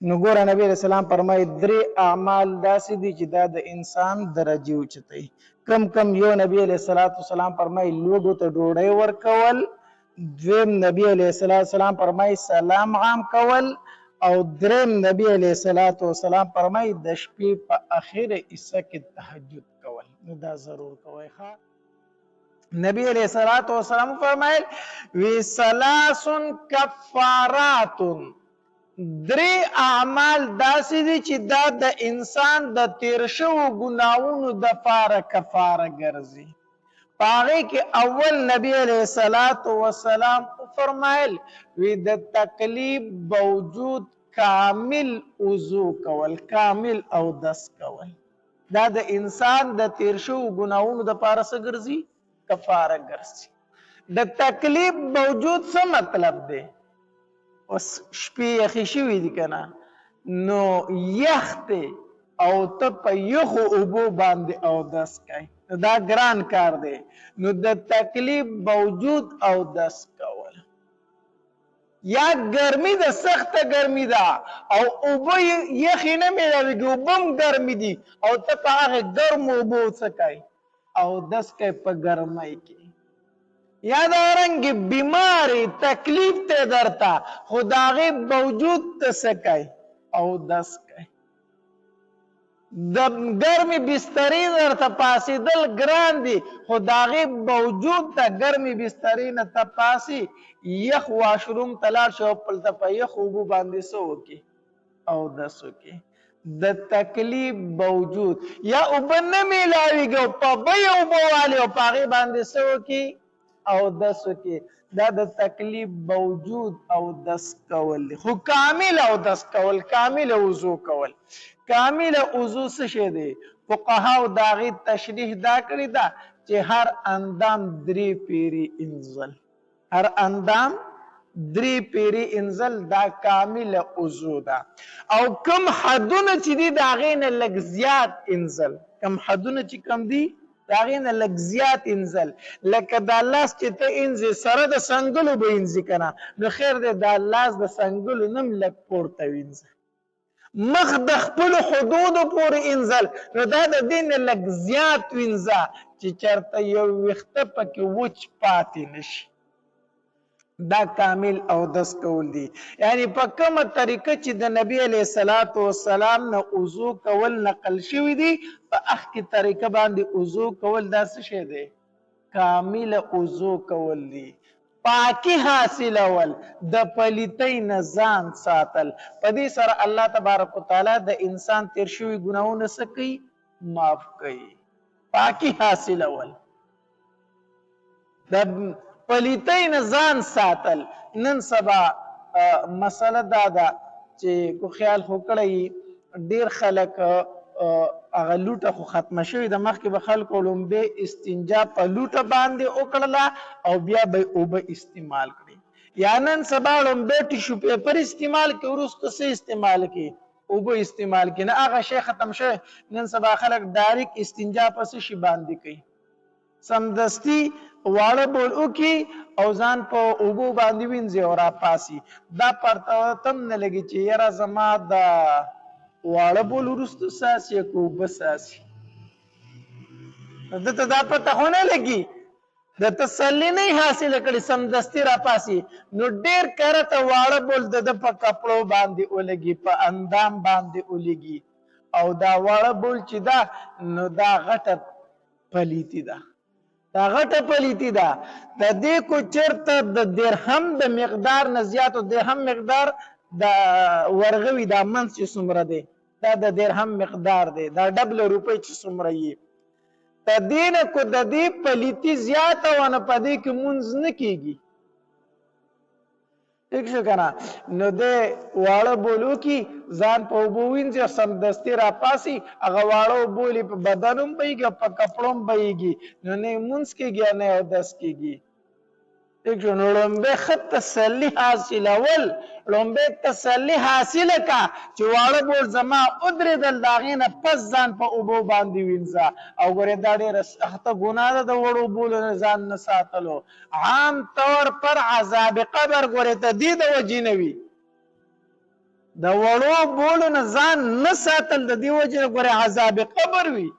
نو ګوره نبی علیہ السلام فرمایي درې اعمال داسې دي چې دا د انسان درجې اوچتوي. کم کم یو نبی علیہ السلام فرمایي لوږو ته ډوډۍ ورکول، دویم نبی علیہ السلام فرمایي سلام عام کول، او دریم نبی علیہ السلام فرمایي د شپې په اخره حصہ کې تهجد کول. نو دا ضرور کوئ ښه. نبی علیہ السلام فرمایل وی ثلاث کفارات، درې اعمال داسې دي چې دا د انسان د تیر شوو ګناهونو د پاره کفاره ګرځي. په هغې کې اول نبی علیه السلام فرمایل وی د تکلیف باوجود کامل وضو کول، کامل اودس کول. دا د انسان د تیر شوو ګناهونو د پاره څه ګرځي؟ کفاره ګرځي. د تکلیف باوجود څه مطلب دی؟ اوس شپې یخې شوي دي که نه، نو یخ دی او ته په یخو اوبو باندې اودس کوې، نو دا ګران کار دی. نو د تکلیف باوجود اودس کول، یا ګرمي ده، سخته ګرمي ده او اوبه یخې نه میلاویږي، اوبه هم ګرمي دي او ته په هغې ګرمو اوبو څه کوې؟ اودس کوې په ګرمۍ کې. یا دا رنګ بیماری تکلیف ته درته، خو د هغې باوجود ته څه کوې؟ اودس کوې. د ګرمې بسترې درته پاسېدل ګران دي، خو د هغې باوجود ته ګرمې بسترې نه ته پاسې یخ واشروم ته لاړ شي او پلته په یخ اوبو باندې څه وکړي؟ اودس وکړي. د تکلیف باوجود یا اوبه نه میلاویږي او په بیه اوبه والي او په هغې باندې څه وکړي؟ اودس وکړي. دا د تکلیف باوجود اودس کول دی، خو کامل اودس کول، کامل وضو کول. کامل وضو څه شی دی؟ فقهاو د هغې تشریح دا کړې ده چې هر اندام 3 پیرې انځل، هر اندام 3 پیرې انځل، دا کامل وضو ده. او کم حدونه چې دي د هغې نه لږ زیات انځل، کم حدونه چې کم دي د هغې نه لږ زیات انځل. لکه دا لاس چې ته انځې سره د سنګلو به انځي که نه، نو خیر دی دا لاس د سنګلو نه هم لږ پورته وینځه. مخ د خپلو حدودو پورې انځل، نو دا د دې نه لږ زیات وینځه چې چېرته یو ویښته پکې وچ پاتې نه شي. دا کامل اودس کول دي. یعنی په کومه طریقه چې د نبی علیه السلام نه وضو کول نقل شوي دي، په هغې طریقه باندې وضو کول دا څه شی دی؟ کامل وضو کول دي. پاکی حاصلول، د پلیتۍ نه ځان ساتل. په دې سره الله تبارک وتعالی د انسان تیر شوي ګناهونه څه کوي؟ معاف کوي. پاکی حاصلول، د پلیتۍ نه ځان ساتل. نن سبا مسله دا ده چې کو خیال خو کړی ډېر خلک هغه لوټه خو ختمه شوې ده، مخکې به خلکو لومبې استنجا په لوټه باندې وکړله او بیا به یې اوبه استعمال کړي. یا نن سبا لومبې ټیشو پیپر استعمال کړي، وروسته څه استعمال کړي؟ اوبه استعمال کړي. نه هغه شی ختم شوی، نن سبا خلک ډایرک استنجا په څه شي باندې کوي؟ سمدستي واړه بول وکړي او ځان په اوبو باندې وینځي او راپاسي. دا پرته تم نه لګي چې یاره زما د واړه بول وروسته ساسي که اوبه ساسي. دته دا پته خو نه لګي، د تسلي نه یې حاصله کړې، سمدستي راپاسي. نو ډېر کرته واړه بول د ده په کپړو باندې ولګي، په اندام باندې ولګي، او دا واړه بول چې ده نو دا غټه پلیتي ده، دا غټه پلیتي ده. د دې کو چېرته د درهم د مقدار نه زیات، درهم مقدار د ورغوي دا منځ چې څومره دی دا د درهم مقدار دی، دا ډبله روپۍ چې څومره یي. د دې نه کو د دې پلیتي زیاته ونه په دې کې مونځ نه کېږي. ٹھیک شو که نه؟ نو دی واړه بولو کې ځان په اوبو وینځي او سمدستي راپاسي، هغه واړه اوبو یې په بدن هم بهیږي او په کپړو هم بهیږي، نو نه یې مونځ کېږي او نه یې اودس کېږي. ٹھیک شو؟ نو لومبې ښه تسلي حاصلول، لومبې تسلي حاصله که چې واړه بول زما ودرېدل، د هغې نه پس ځان په اوبو باندې وینځه. او ګورې دا ډېره سخته ګناه ده د وړو بولو نه ځان نه ساتلو. عام طور پر عذاب قبر ګورې ته دې د وجې نه وي د وړو بولو نه ځان نه ساتل د دې وجې نه ګورې عذاب قبر وي.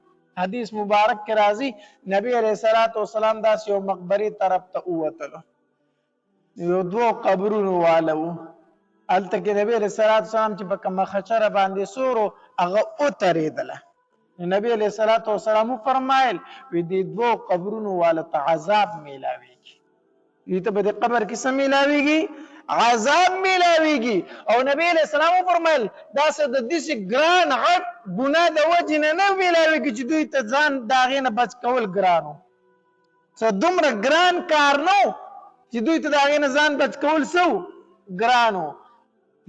حدیث مبارک کې راځي نبی علیه الصلاة والسلام داسې یو مقبرې طرف ته ووتلو، یو دوو قبرونو واله و. هلته کې نبی علیه الصلاة والسلام چې په کومه خچره باندې سور و هغه وترېدله. نبی علیه الصلاة والسلام وفرمایل وی دې دوو قبرونو واله ته عذاب میلاویږي، دوی ته به د قبر کې څه میلاویږي؟ عذاب میلاویږي. او نبی علیه السلام وفرمایل داسې د داسې ګران غټ ګناه د وجې نه نه میلاویږي چې دوی ته ځان د هغې نه بچ کول ګران و. څه دومره ګران کار نه و چې دوی ته د هغې نه ځان بچ کول څه و؟ ګران و.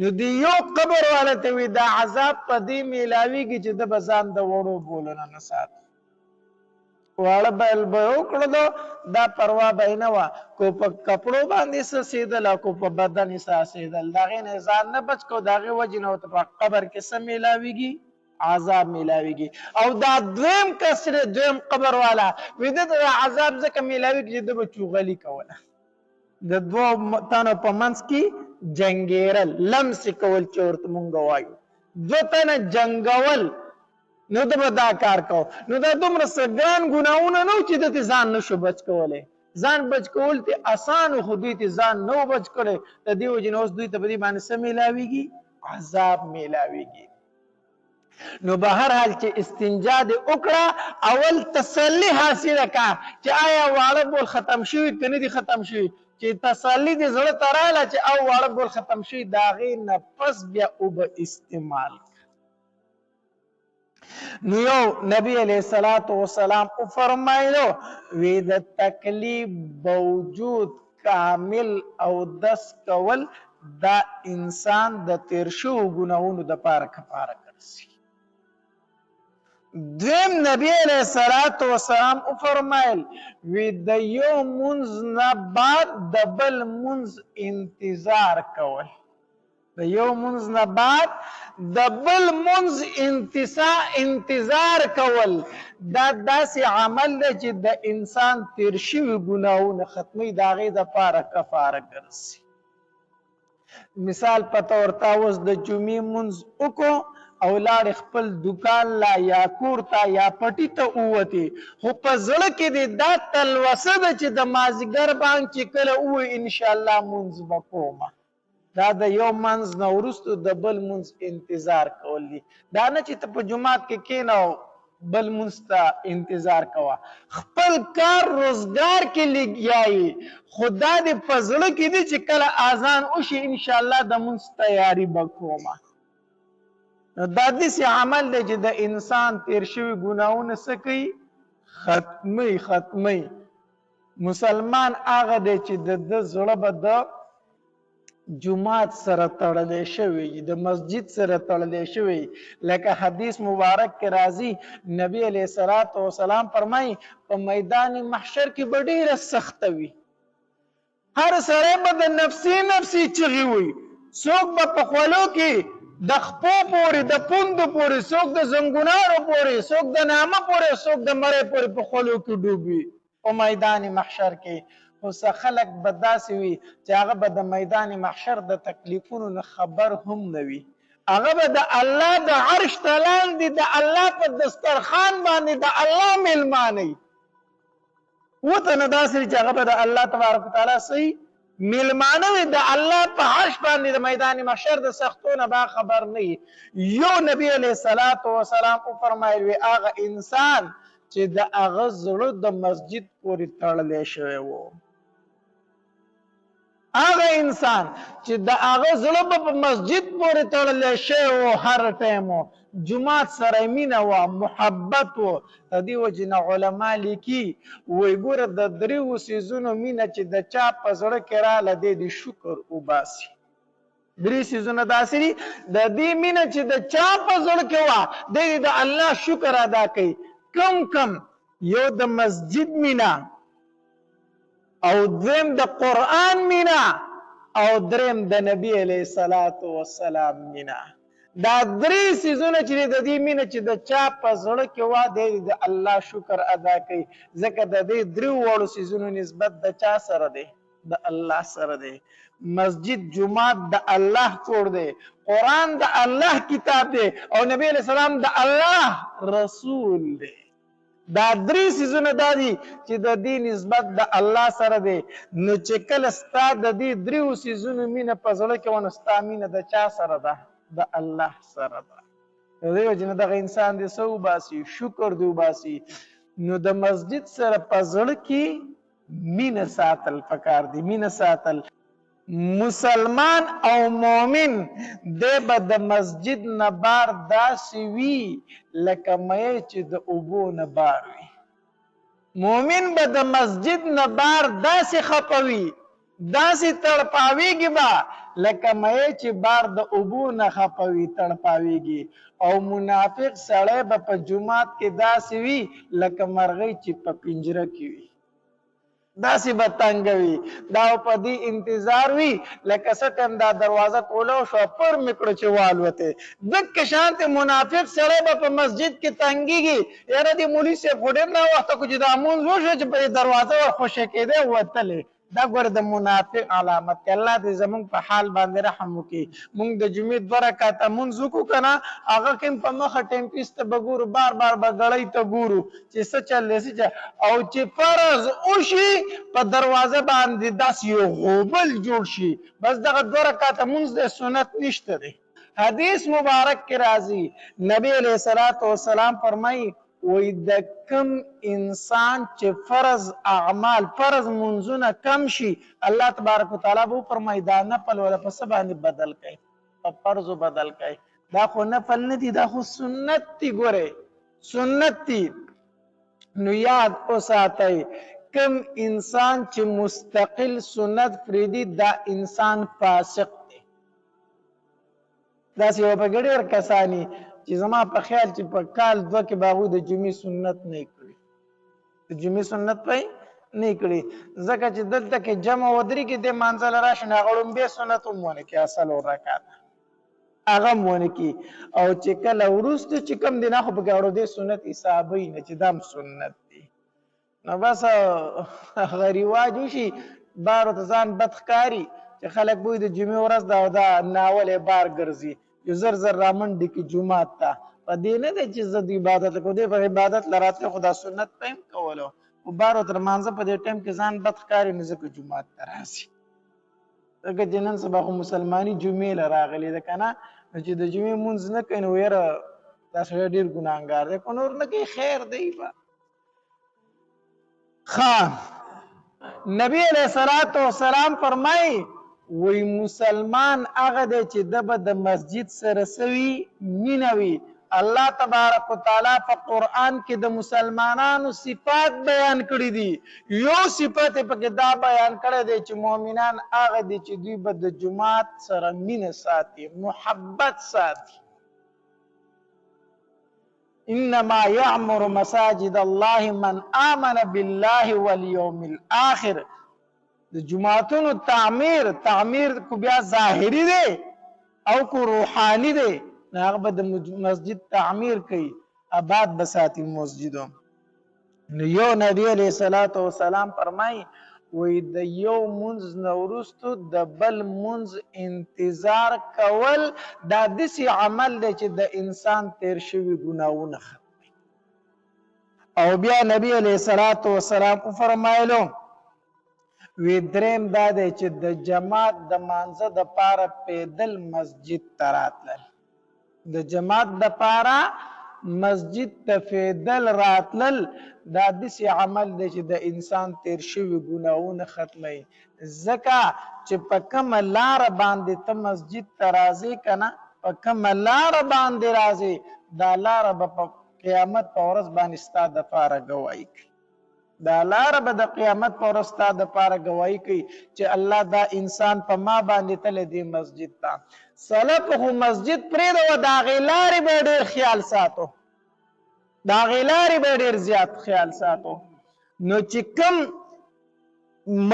نو د یو قبر والا ته وي دا عذاب په دې میلاویږي چې ده به ځان د وړو بولونه نه ساتي. واړه بیل به وکړلو دا پروا به یې نه وه، کو په کپړو باندې څڅېدل او کو په بدن یې څاڅېدل، د هغې نه ځان نه بچ کو، د هغې وجې نه ورته په قبر کې څه میلاویږي؟ عذاب میلاویږي. او دا دویم کس چې دویم قبر والا وي ده ته دا عذاب ځکه میلاویږي چې ده به چوغلي کوله، د دوو تنو په منځ کې جنګېرل، لمسې کول چې ورته مونږ وایو، دوه تنه جنګول، نو ده به دا کار کو. نو دا دومره څه ګران ګناهونه نه و چې ده ته ځان نشو بچ کولی. ځان بچ کول ته اسان خو دوی ته ځان نه و بچ کړی، د دې وجې نه اوس دوی ته په دې باندې څه میلاویږي؟ عذاب میلاویږي. نو به هر حال چې استنجا دې وکړه اول تسلی حاصله کا چې آیا واړه بول ختم شوي که نه دي ختم شوي، چې تسلی دې زړه ته راغله چې او واړه بول ختم شوي، د هغې نه پس بیا اوبه استعمال. نو یو نبی علیه الصلاة والسلام وفرمایلو وی د تکلیف باوجود کامل اودس کول دا انسان د تیر شوو ګناهونو دپاره کفاره ګرځي. دویم نبی علیه الصلاة والسلام وفرمایل وی د یو منځ نه بعد د بل منځ انتظار کول، د یو منځ نه بعد د بل منځ انتظار کول دا داسې عمل دی چې د انسان تیر شوي ګناهونه ختموي، د هغې دپاره کفاره ګرځي. مثال په طور ته اوس د جمعې مونځ وکړو او لاړې خپل دوکان لا یا کور ته یا پټي ته ووتې، خو په زړه کې دې دا تلوسه ده چې د مازدیګر بانک چې کله ووایي انشاءالله مونځ به کومه، دا د یو منځ نه وروسته د بل منځ انتظار کول دي. دا نه چې ته په جومات کې کښېنه او بل منځ ته انتظار کوه، خپل کار روزګار کې لګیا یې، خو دا دې په زړه کې دي چې کله اذان وشي انشاءالله د منځ تیاري به کومه. نو دا داسې عمل دی چې د انسان تیر شوي ګناهونه څه کوي؟ ختموي. مسلمان هغه دی چې د ده زړه به د جماعت سره تړلی شوی، د مسجد سره تړلی شوی. لکه حدیث مبارک کې راځي نبی علیه الصلاة والسلام فرمایي په میدان محشر کې به ډېره سخته وي، هر سړی به د نفسي نفسي چغې وي، څوک به په خولو کې د خپو پورې د پوندو پورې، څوک د زنګونارو پورې، څوک د نامه پورې، څوک د مړۍ پورې په خولو کې ډوب وي په میدان محشر کې. خو څه خلک به داسې وي چې هغه به د میدان محشر د تکلیفونو نه خبر هم نه وي، هغه به د الله د عرش ته لاندې د الله په دسترخوان باندې د الله میلمانه وي. وته نه داسې چې هغه به د الله تبارک وتعالی صحیح میلمانه وي، د الله په عرش باندې د میدان محشر د سختو نه با خبر نه وي. یو نبی علیه الصلاة والسلام وفرمایل وي هغه انسان چې د هغه زړه د مسجد پورې تړلی شوی و، هغه انسان چې د هغه زړه به په مسجد پورې تړلی شوی و، هر ټایم جومات سره مینه وه، محبت و. د دې وجې نه علما لیکي وایي ګوره د دریو څیزونو مینه چې د چا په زړه کې راله دی د شکر وباسي. درې څیزونه داسې دي د دې مینه چې د چا په زړه کې وه دی د الله شکر ادا کوي. کم یو د مسجد مینا، او دویم د قرآن مینا، او دریم د نبی علیه الصلاة والسلام مینا. دا درې څیزونه چې د دې مینه چې د چا په زړه کې وه دی د الله شکر ادا کوي، ځکه د دې دریو واړو څیزونو نسبت د چا سره دی؟ د الله سره دی مسجد جمعات د الله کور دی قرآن د الله کتاب دی او نبی علیہ السلام د الله رسول دی دا درې سيزونه دا دي چې د دې نسبت د الله سره دی نو چې کله ستا د دې دریو سيزونو مینه په زړه کې ونه ستا مینه د چا سره ده د الله سره ده دې وجه نه دغه انسان دې څه وباسي شکر دې وباسي نو د مسجد سره په زړه کې مینه ساتل پکار دي مینه ساتل مسلمان او مومن دی به د مسجد نه بار داسې وي لکه مې چې د اوبو نه بار وي مومن به د مسجد نه بار داسې خپوي داسې تړپاویږي به لکه مې چې بار د اوبو نه خپوي تړپاویږي او منافق سړی به په جمعات کې داسې وي لکه مرغۍ چې په پنجره کې وي داسې به تنګ وي دا په دې انتظار وي لکه څه ټایم دا دروازه کولو شو پر مې کړه چې والوتې دکې شانتې منافق سړی به په مسجد کې تنګېږي یاره دې مولي صاحب خو ډېر ناوخته کړو چې دا مونځ وشو چې په دې دروازه ورخوشې کېدی وتلې دا ګوره د منافق علامت دی الله دې زمونږ په حال باندې رحم وکړي مونږ د جمعې 2 رکعته مونځ وکړو که نه هغه کې په مخه ټیمپیس ته به ګورو بار بار به ګړۍ ته ګورو چې څه چل دی او چې فرض وشي په دروازه باندې داسې یو غوبل جوړ شي بس دغه 2 رکعته مونځ د سنت نشته دی حدیث مبارک کې راځي نبی علیه الصلاة والسلام فرمایي وی د کم انسان چې فرض اعمال فرض منځونه کم شي الله تبارک وتعالی به فرمایي دا نفل ولا په څه باندې بدل کړي په فرض بدل کړي دا خو نفل نه دي دا خو سنت دي ګوره سنت دي نو یاد وساتئ کم انسان چې مستقل سنت فریدي دا انسان فاسق دی داسې یو په ډېر کسانی چې زما په خیال چې په کال 2 کې به هغوی د جمعې سنت نه کړي د جمعې سنت به نه کړي ځکه چې دلته کې جمع ودرېږي دې مانځه له راشي نو هغه ړومبې سنت هم ونه کړي اصل رکعت هغه هم ونه کړي او چې کله وروسته چې کوم دی نه خو پکې اړو دې سنت حسابوي نه چې دا هم سنت دی نو بس هغه رواج وشي بارو ته ځان بد ښکاري چې خلک بوی د جمعې ورځ دا ناول یې بار ګرځي یو زر زر رامنډي کې جمعات ته په دې نه دی چې زه د عبادت کوم دی په عبادت لراتله خو دا سنت به هم کولو خو بارو تر مانځه په دې ټایم کې ځان بد ښکاري نو ځکه جومات ته راسي ځکه چې نن سبا خو مسلماني جمعې له راغلې ده که نه نو چې د جمعې مونځ نه کوي نو یاره دا سړی ډېر ګناهګار دی خو نور نه کوي خیر دی به نبی علیہ الصلوۃ والسلام فرمایي وی مسلمان هغه دی چې د به د مسجد سره سوي مینه وي الله تبارک وتعالی په قرآن کې د مسلمانانو صفات بیان کړي دي یو صفت یې پکې دا بیان کړی دی چې مؤمنان هغه دي چې دوی به د جماعت سره مینه ساتي محبت ساتي انما يعمر مساجد الله من آمن بالله واليوم الآخر د جماعتونو تعمیر کو بیا ظاهری دی او کو روحانی دی هغه به د مسجد تعمیر کوي آباد بساتی مسجدو نو یو نبی علیہ الصلوۃ والسلام فرمایي وی د یو منځ نه وروسته د بل منځ انتظار کول دا داسې عمل دی چې د انسان تیر شوي ګناهونه ختموي او بیا نبی علیہ الصلوۃ والسلام فرمایلو وی دریم دا دی چې د جماعت د مانځه د پاره پیدل مسجد ته راتلل د جماعت د پاره مسجد ته پیدل راتلل دا داسې عمل دی چې د انسان تیر شوي ګناهونه ختموي ځکه چې په کومه لاره باندې ته مسجد ته راځې که نه په کومه لاره باندې راځې دا لاره به په قیامت په ورځ باندې ستا دپاره ګواهي کوي دا لاره به د قیامت په ورځ ستا دپاره ګواهي کوي چې الله دا انسان په ما باندې تللی دی مسجد ته سلف خو مسجد پرېږده د هغې لارې به ډېر خیال ساتو د هغې لارې به ډېر زیات خیال ساتو نو چې کوم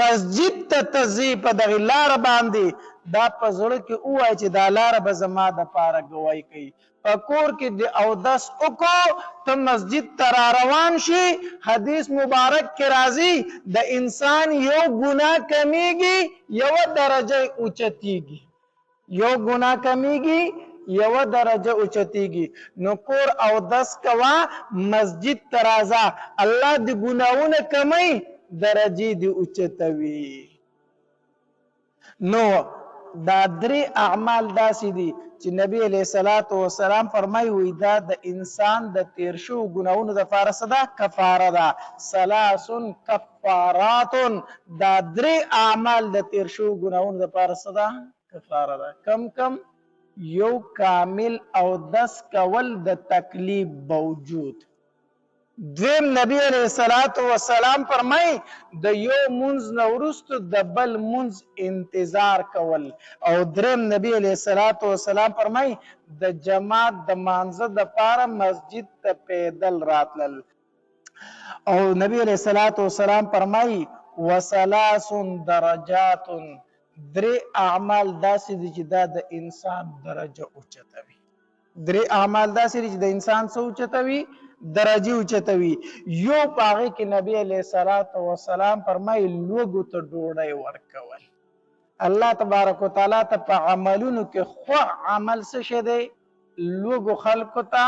مسجد ته ته ځې په دغې لاره باندې دا په زړه کې ووایي چې دا لاره به زما دپاره ګواهي کوي. په کور کې د اودس وکړو ته مسجد ته را روان شي، حدیث مبارک کې راځي د انسان یو ګناه کمیږي یوه درجه اوچتیږي، یو ګناه کمیږي یوه درجه اوچتیږي. نو کور اودس کوه، مسجد ته راځه، الله د ګناهونه کمی درجې دې اوچتوي. نو دا درې اعمال داسې دي چې نبی علیه الصلاة والسلام فرمایي وایي دا د انسان د تیر شوو ګناهونو دپاره څه ده؟ کفاره ده. ثلاث کفارات، دا درې اعمال د تیر شوو ګناهونو دپاره څه ده؟ کفاره ده. کم کم؟ یو کامل اودس کول د تکلیف باوجود. دویم نبی علیہ الصلوۃ والسلام فرمای د یو منځ نه وروسته د بل منځ انتظار کول. او دریم نبی علیہ الصلوۃ والسلام فرمای د جماعت د مانځه د پاره مسجد ته پیدل راتلل. او نبی علیہ الصلوۃ والسلام فرمای وثلاث درجات، درې اعمال داسې دي چې دا د انسان درجه اوچتوي. درې اعمال داسې دي چې د انسان څه اوچتوي؟ درجه اوچتوي. یو په هغې کې نبی علیه الصلاة والسلام فرمایي لوږو ته ډوډۍ ورکول. الله تبارک وتعالی ته په عملونو کې خوښ عمل څه شی دی؟ لوږو خلکو ته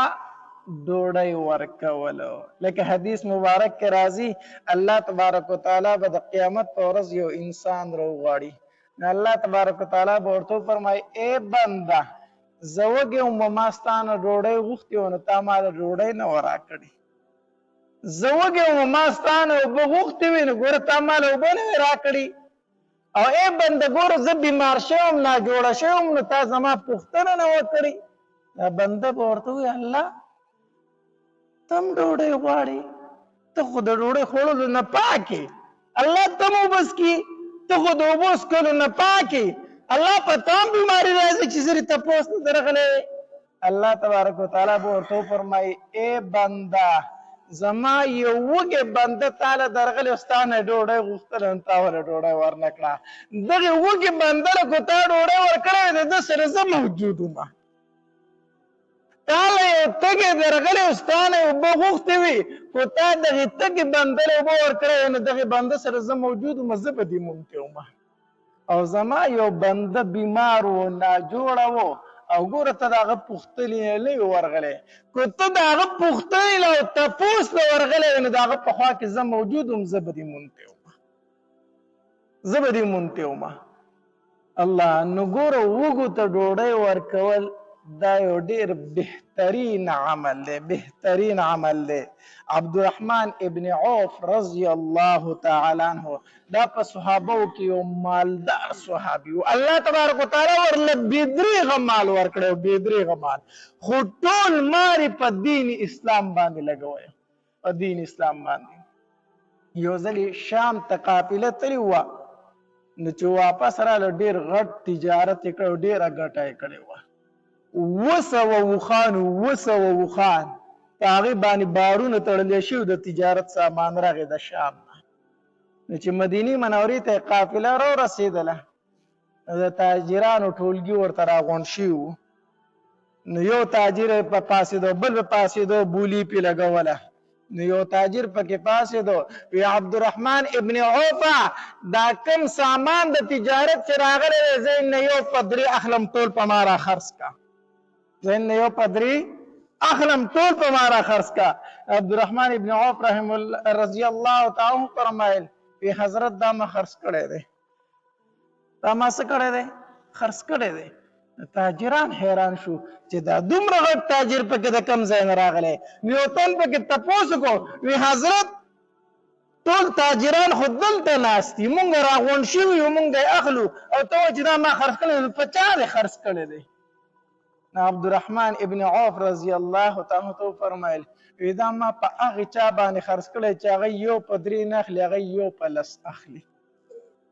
ډوډۍ ورکولو. لکه حدیث مبارک کې راځي الله تبارک وتعالی به د قیامت په ورځ یو انسان راوغواړي. نو الله تبارک وتعالی به ورته وفرمایي ای بنده زه وږی وم ما ستا نه ډوډۍ غوښتې وه نو تا ما له ډوډۍ نه وه راکړې. زه وږی وم ما ستا نه اوبه غوښتې وې نو ګوره تا ما له اوبه نه وې راکړې. او ای بنده ګوره زه بیمار شوی وم ناجوړه شوی وم نو تا زما پوښتنه نه وه کړې. دا بنده به ورته ووایي الله ته هم ډوډۍ غواړې؟ ته خو د ډوډۍ خوړلو نه پاکې. الله ته هم اوبه څکي، ته خو د اوبو څکلو نه پاکې. الله په تا هم بیماري راځي چې زه دې تپوس نه درغلی. الله تبارک وتعالی به ورته وفرمایي ای بنده زما یو وږی بنده تا له درغلی او ستا نه ډوډۍ غوښتله نو تا ورله ډوډۍ ورنه کړه. دغې وږي بنده له خو تا ډوډۍ ورکړې وې د ده سره زه موجود وم. تا له یو تږی درغلی او ستا نه اوبه غوښتې وي خو تا دغې تږي بنده له اوبه ورکړې وې نو دغې بنده سره زه موجود وم، زه به دې ممکن وم. او زما یو بنده بیمار و ناجوړه و او ګوره ته د هغه پوښتنې نه وې ورغلی. که ته د هغه پوښتنې له او تپوس له ورغلی وې نو د هغه په خوا کې زه موجود وم، زه به دې مونتی وم، زه به دې مونتی وم. الله نو ګوره وږو ته ډوډۍ ورکول دا یو ډېر بهترین عمل دی، بهترین عمل دی. عبدالرحمن ابن عوف رضی الله تعالی عنه دا په صحابو کې یو مالدار صحابي و. الله تبارک وتعالی ورله بېدرېغه مال ورکړی و، بېدرېغه مال، خو ټول مال یې په دین اسلام باندې لګوی، په دین اسلام باندې. یو ځل یې شام ته قافله تللې وه نو چې واپس راله ډېر غټ تجارت یې کړی و، ډېره ګټه یې کړې وه. 200 وخان 200 وخان په هغې باندې بارونه تړلی شوي د تجارت سامان راغی د شام نه. نو چې مدینې منورې ته یې قافله راورسېدله نو د تاجرانو ټولګي ورته راغونډ شوي وو. نو یو تاجر په پاسېدو بل په پاسېدو بولي پې لګوله. نو یو تاجر پکې پاسېدو وی عبدالرحمن ابن عوفه دا کم سامان د تجارت چې راغلی دی زه نه یو پدرې اخلم ټول په ما را خرڅ کا، زه نه یو پدرې اخلم ټول په ما را خرڅ کا. عبدالرحمن ابن عوف رحم الله رضی الله تعالی عنه فرمایل وی حضرت دا ما خرڅ کړی دی، دا ما څه کړی دی؟ خرڅ کړی دی. تاجران حیران شو چې دا دومره غټ تاجر پکې د کم ځای نه راغلی. نو یو تن پکې تپوس وکړو وی حضرت ټول تاجران خو دلته ناست دي، مونږ راغونډ شوي یو مونږ یې اخلو او ته وایې چې دا ما خرڅ کړی نو په چا دې خرڅ کړی دی؟ نو عبدالرحمن ابن عوف رضی الله تعالی عنه فرمایل وی دا ما په هغې چا باندې خرڅ کړی چې هغه یو په 3 نه اخلي، هغه یو په 10 اخلي،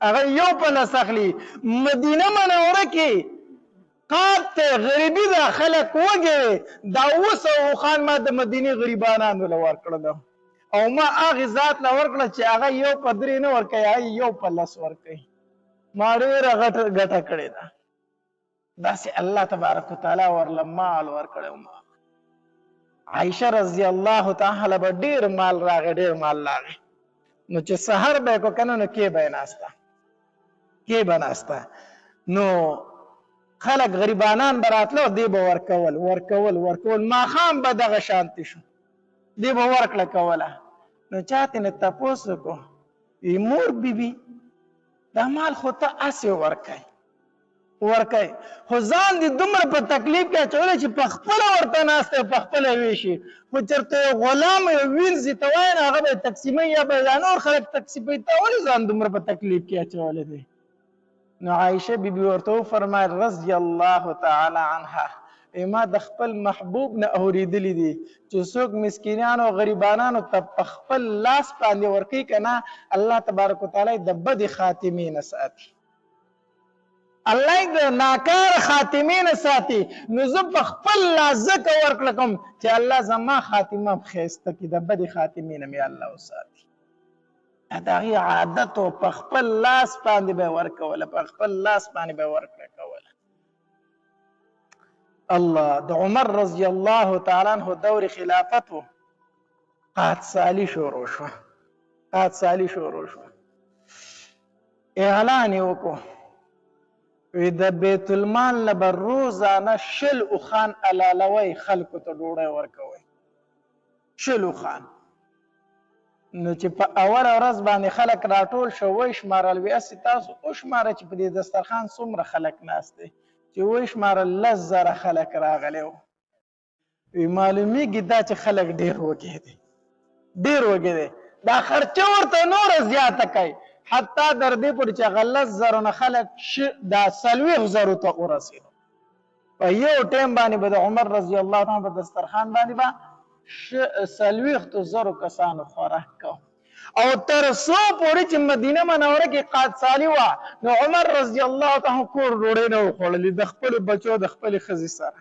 هغه یو په 10 اخلي. مدینه منوره کې قات غریبی دا خلق وږی دا 200 وخان ما د مدینې غریبانانو له ورکړله او ما هغې ذات له ورکړه چې هغه یو په 3 نه ورکوي، هغه یو په 10 ورکوي. ما ډېره ګټه کړې ده. داسې الله تبارک وتعالی ورله مال ورکړی. عائشه رضی الله تعالی به ډیر مال راغی، ډیر مال راغی. نو چې سحر به کو کنه نو کې به ناستا، کې به ناستا. نو خلک غریبانان براتلو، دی به ورکول. ماښام به دغه شانتي شو، دی به ورکړه کوله. نو چاته نه تپوس کو ای مور بیبي دا مال خو ته اسې ورکای خو ځان دې دومره په تکلیف کې اچولی چې په خپله ورته ناسته په خپله ویشي. خو چېرته یو غلام وینځي ته وایي نو هغه به یې تقسیموي یا به یې نور خلک تقسیموي، ته ولې ځان دومره په تکلیف کې اچولی دی؟ نو عایشه بیبي ورته وفرمایل رضی الله تعالی عنها، ما د خپل محبوب نه اورېدلی دي چې څوک مسکینانو او غریبانانو ته په خپل لاس باندې ورکوي که نه، الله تبارک وتعالی د بدې خاتمې نه ساتي، الله د ناکاره خاتمې نه ساتي. نو زه په خپل لاس ځکه ورکړه کوم چې الله زما خاتمه ښایسته کړي، د بدې خاتمې نه مې الله وساتي. د هغې عادت و په خپل لاس باندې به یې ورکوله، په خپل لاس باندې به یې ورکړه کوله. الله د عمر رضی الله تعالی عنه دور خلافت و، قادسالي شروع شوه. اعلان یې وکړو وی د بیت المال نه به روزانه 20 اوښان علالوئ، خلکو ته ډوډۍ ورکوئ. 20 اوښان. نو چې په اوله ورځ باندې خلک راټول شو، وی شمارل وی هسې تاسو وشماره چې په دې دسترخوان څومره خلک ناست دی. چې وی شمارل 10,000 خلک راغلی وو. وی معلومیږي دا چې خلک ډېر وږی دی، دا خرچه ورته نوره زیاته کوي، حتی در دې پورې چې هغه 10,000 نه خلک دا 40,000 ته ورسېدو. په یو ټایم باندې به د عمر رضی الله عنه په دسترخوان باندې به 40,000 کسانو خوراک کو. او تر څو پورې چې مدینه منوره کې قادسالي وه، نو عمر رضی الله عنه کور ډوډۍ نه وخوړلې، د خپلو بچو د خپلې ښځې سره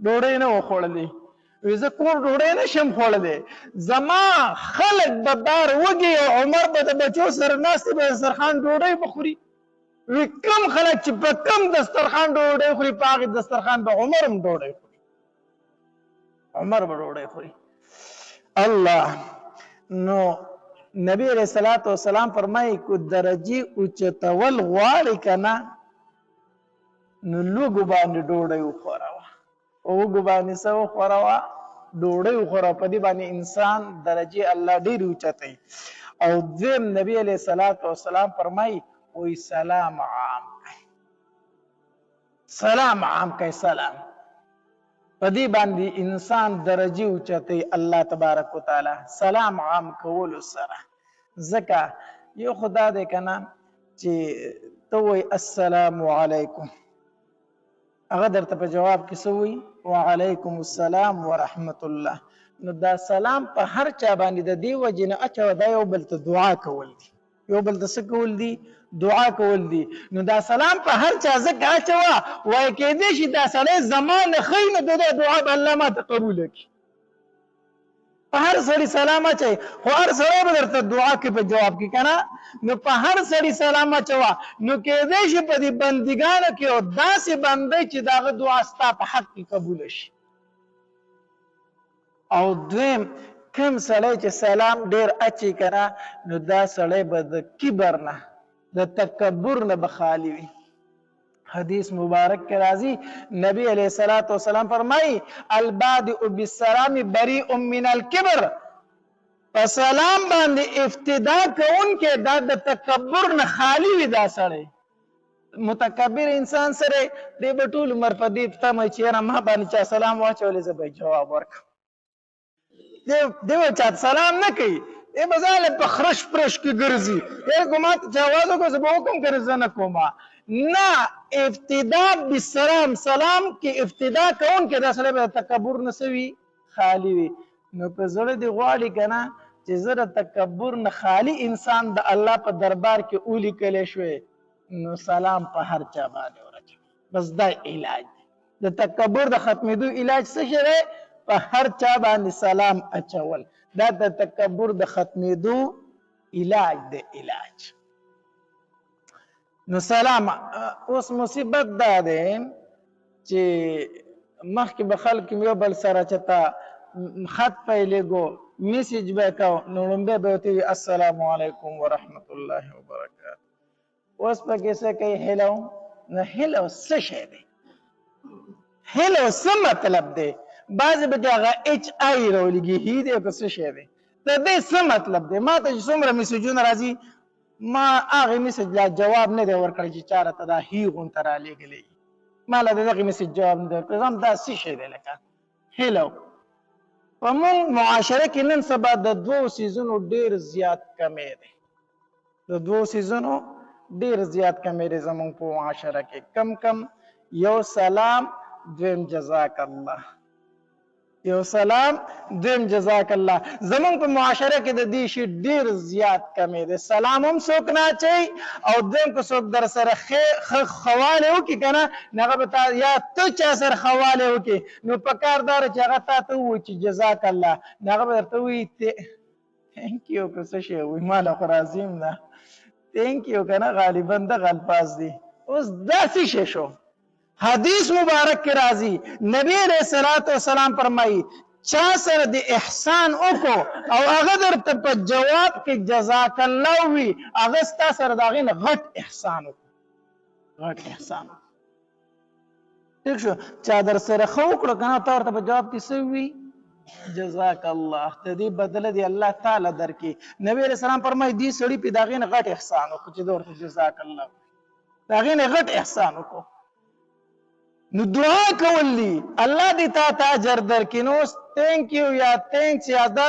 ډوډۍ نه وخوړلې. وی زه کور ډوډۍ نشم خوړلی، زما خلک به بار وږي او عمر به د بچو سره ناست به دسترخوان ډوډۍ به خوري. وی کم خلک چې په کم دسترخوان ډوډۍ خوري په هغې دسترخوان به عمر هم ډوډۍ خوري، الله. نو نبی علیہ الصلوۃ والسلام فرمایي کو درجه اوچتول غواړي که نه نو لوږو باندې ډوډۍ وخوروه، وږو باندې څه وخوروه؟ ډوډۍ وخوروه. په دې باندې انسان درجه الله ډېر اوچتوي. او دویم نبی علیہ الصلوۃ والسلام فرمایي وی سلام عام کوي، سلام په دې باندې انسان درجه اوچتوي الله تبارک وتعالی سلام عام کولو سره. ځکه یو خدا دی که نه چې ته وایي السلام علیکم، هغه درته په جواب کې څه وایي؟ وعلیکم السلام ورحمت الله. نو دا سلام په هر چا باندې د دې وجې نه اچوه دا یو بل ته دعا کول دي، یو بل ته څه کول دي؟ دعا کول دي. نو دا سلام په هر چا ځکه اچوه وایي کېدی شي دا سړی زما نه ښه نو د دې دعا به الله ماته قبوله کړي. په هر سړي سلام اچوي، خو هر سړی به درته دعا کوي په جواب کې که نه. نو په هر سړي سلام اچوه، نو کېدی شي په دې بندګانو کې یو داسې بندی چې د هغه دعا ستا په حق کې قبوله شي. او دویم کوم سړی چې سلام ډېر اچي که نه نو دا سړی به د کبر نه د تکبر نه به خالي وي. حدیث مبارک کې راځي نبی علیہ الصلوۃ والسلام فرمایي البادئ بالسلام بریء من الکبر، په سلام باندې ابتدا کوونکی دا د تکبر نه خالي وي. دا سړی متکبر انسان سره دی به ټول عمر په دې تمه چې یاره ما باندې چا سلام واچولی زه به جواب ورکړم. دی به چاته سلام نه کوي، دی به ځاله په خرش پرش کې ګرځي، یاره ما ته چې اواز وکړو زه به وکړم که زه نه کوم. نه، ابتدا بالسلام، سلام کې ابتدا کوونکی دا سړی به د تکبر نه څه وي؟ خالي وي. نو په زړه دې غواړي که نه چې زه د تکبر نه خالي انسان د الله په دربار کې ولیکلی شوی، نو سلام په هر چا باندې ورچوي. بس دا علاج دی د تکبر د ختمېدو علاج څه شی دی؟ په هر چا باندې سلام اچول، دا د تکبر د ختمېدو علاج دی، علاج. نو سلام اوس مصیبت دا دی چې مخکې به خلک یو بل سره چېرته خط پیلېږو میسیج به یې کو نو لومبی به ورته وي السلام علیکم ورحمت الله وبرکاته. اوس پکې څه کوي هیلو. نو هیلو څه شی دی؟ هیلو څه مطلب دی؟ بعضې به د هغه ایچ آی راولېږي هي دی که څه شی دی؟ د دې څه مطلب دی؟ ما ته چې څومره میسیجونه راځي ما هغې میسیج لا جواب نه دی ورکړی چې چا راته دا هي غونته رالیږلی ما لا د دغې میسیج جواب نه دی ورکړی. زم دا څه شی دی لکه هیلو. په مونږ معاشره کې نن سبا د دوو څیزونو ډېر زیات کمی دی. د دوو څیزونو ډېر زیات کمی دی زمونږ په معاشره کې. کم یو سلام دویم جزاک الله. یو سلام دویم جزاک الله. زمونږ په معاشره کې د دې شي ډېر زیات کمی دی. سلام هم څوک نه اچوي او دویم که څوک در سره خواله وکړي که نه نو هغه به تا یا ته چا سره خواله وکړي نو پکار دا ده چې هغه تا ته ووایي چې جزاک الله نو هغه به درته ووایي تھینک یو که څه شی وایي ما له خو راضي یم نه تھینک یو که نه غالبا دغه الفاظ دي. اوس دا څه شی شو؟ حدیث مبارک کې راځي نبی علیہ الصلوۃ والسلام فرمایي چا سره د احسان وکړو او هغه درته په جواب کې جزاک الله وي هغه ستا سره د هغې نه غټ احسان وکړو. غټ احسان ٹھیک شو. چا در سره ښه وکړو که نه تا ورته په جواب کې څه وي جزاک الله د دې بدله دی الله تعالی درکړي. نبی علیہ السلام فرمایي دې سړي په د هغې نه غټ احسان وکړو چې د ورته جزاک الله د هغې نه غټ احسان وکړو. نو دعا کول دي الله دې تا ته اجر درکړي. نو اوس تھینک یو یا تھینکس یا دا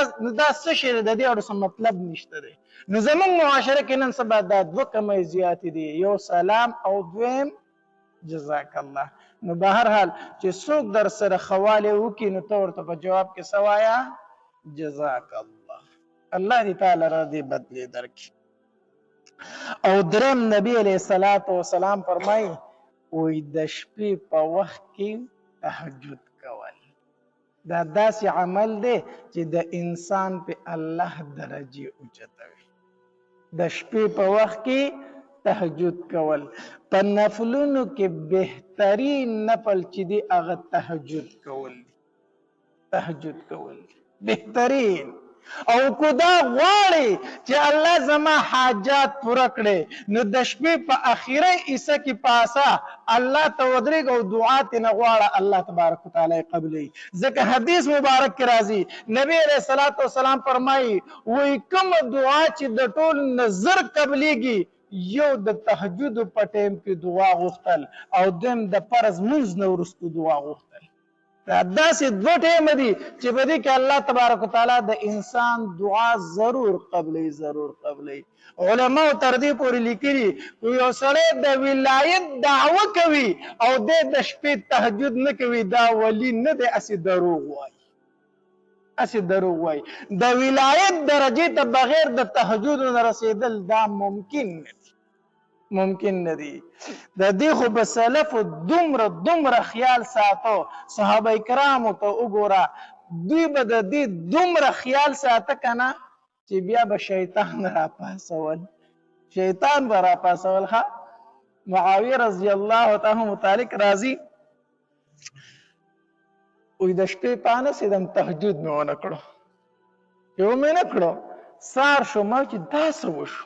څه شی دی د دې اړو څه مطلب نشته دی. نو زموږ معاشره کې نن سبا دا دوه کمی زیاتې دي یو سلام او دویم جزاک الله. نو به هر حال چې څوک در سره خواله وکړي نو ته ورته په جواب کې څه وایه جزاک الله. الله دې تعالی را دې بدلې درکړي. او دریم نبی علیه الصلاة والسلام فرمایي وی د شپې په وخت کې تهجد کول دا داسې عمل دی چې د انسان په الله درجې اوچتوي. د شپې په وخت کې تهجد کول په نفلونو کې بهترین نفل چې دی هغه تهجد کول دی. تهجد کول بهترین او کو دا غواړي چې الله زما حاجات پوره کړي نو د شپې په اخیره حصه کې پاسه الله ته ودرېږه او دعا ترېنه غواړه الله تبارک وتعالی قبلوي. ځکه حدیث مبارک کې راځي نبی علیه الصلاة والسلام فرمایي وایي کومه دعا چې د ټولو نه زر قبلېږي یو د تهجد په ټیم کې دعا غوښتل او دویم د فرض لمونځ نه وروسته دعا غوښتل. دا داسې دوه ټیمه دي چې په دې کې الله تبارک وتعالی د انسان دعا ضرور قبلوي ضرور قبلوي. علماو تر دې پورې لیکلي یو سړی د ولایت دعوه کوي او د شپې تهجد نه کوي دا ولی نه دی هسې دروغ وایي. هسې دروغ وایي. د ولایت درجې ته بغیر د تهجدو نه رسېدل دا ممکن نه دي. ممکن نه دي. د دې خو به سلفو دومره خیال ساتو صحابه کرامو ته وګوره دوی به د دې دومره خیال ساته که نه چې بیا به شیطان راپاسول. شیطان به راپاسول. ښه معاویه رضی الله تعالی متعلق راځي وایي د شپې پانسېدم تهجد مې ونه کړو یو مې نه کړو سار شو ما چې دا څه وشو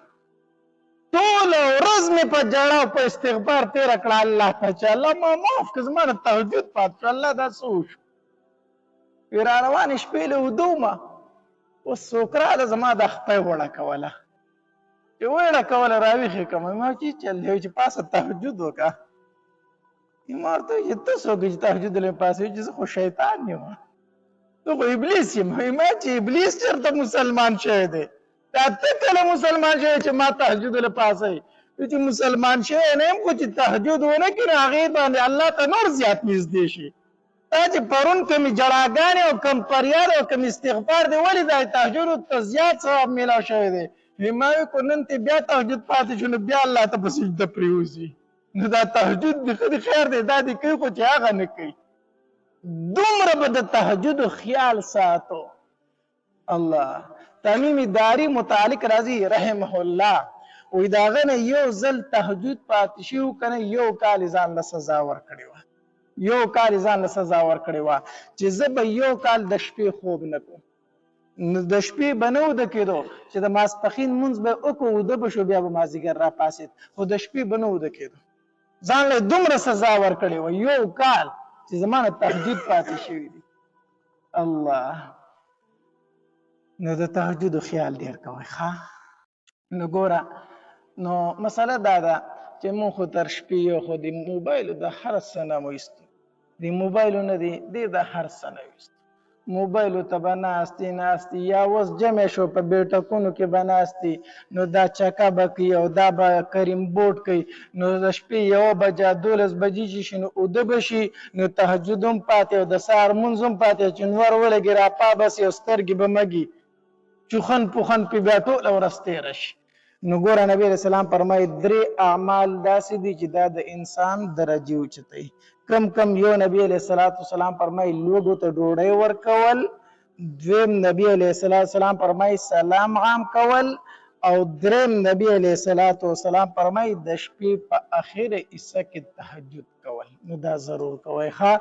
ټوله ورځ مې په جړه او په استغفار تېره کړه الله ته چې الله ما معاف کړه زما نه تهجد پاتې شو الله دا څه وشو وی را روانې شپې له ودومه اوس څوک راله زما دا خپۍ وړه کوله چې وړه کوله راویښې کړمه ما چې چل دی چې پاسه تهجد وکړه ما ورته وایي چې ته څوک یې چې تهجد له پاسوي چې زه خو شیطان یم زه خو ابلیس یم ما چې ابلیس چېرته مسلمان شوی دی دا ته کله مسلمان شوی چې ما تهجد له پاسوي چې مسلمان شوی نه یم خو چې تهجد ونه کړي هغې باندې الله ته نور زیات نږدې شي دا چې پرون کومې جړاګانې او کوم فریاد او کوم استغفار دی ولې دا تهجدو ته زیات ثواب میلاو شوی دی ما وایي که نن ته بیا تهجد پاتې شو نو بیا الله ته په سجده پرېوځي نو دا تهجد د ښه د خیر دی دا دې کوي خو چې هغه نه کوي دومره به د تهجدو خیال ساتو. الله تمیم داری متعلق راځي رحمه الله وایي د هغه نه یو ځل تهجد پاتې شي که نه یو کال ځان له سزا ورکړې وه یو کال ځان له سزا ورکړې وه چې زه به یو کال د شپې خوب نه کوم. نو د شپې به نه وده کېدو چې د ماسپښین لمونځ به وکړو، وده به شو، بیا به مازدیګر را پاڅېد، خو د شپې به نه وده کېدو. ځان له دومره سزا ورکړې وه یو کال چې زما نه تهجد پاتې شوي دي. الله. نو د تهجدو خیال ډېر کوئ ښه. نو ګوره نو مسله دا ده چې مونږ خو تر شپې یو خو د موبایلو د هر څه نه مو ایستو، د موبایلو نه دی د هر څه نه ایستو. موبایلو ته به ناستې یا اوس جمع شو په بیټکونو کې به ناستې، نو دا چکه به کوي او دا به کریم بورډ کوي، نو د شپې 1 بجه 12 بجې چې شي نو اوده به شي، نو تهجد هم پاتې او د سهار لمونځ هم پاتې چې نور ولګي راپابسي او سترګې به مږي چوخن پوخن پې بیا ټوله ورځ تېره شي. نو ګوره نبی علیہ السلام فرمایي 3 اعمال داسې دي چې دا د انسان درجې اوچتوي. کم یو نبی علیہ السلام فرمایي لوږو ته ډوډۍ ورکول، دویم نبی علیہ السلام فرمایي سلام عام کول، او دریم نبی علیہ السلام فرمایي د شپې په اخره حصه کې تهجد کول. نو دا ضرور کوئ ښه.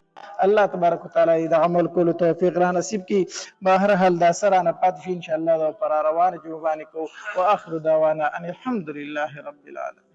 الله تبارک وتعالی د عمل کولو توفیق را نصیب کړي. بهر حال دا سره نه پاتې شي ان شاء الله دا پر روانه جوابانې کوو. واخر دعوانا ان الحمد لله رب العالمين.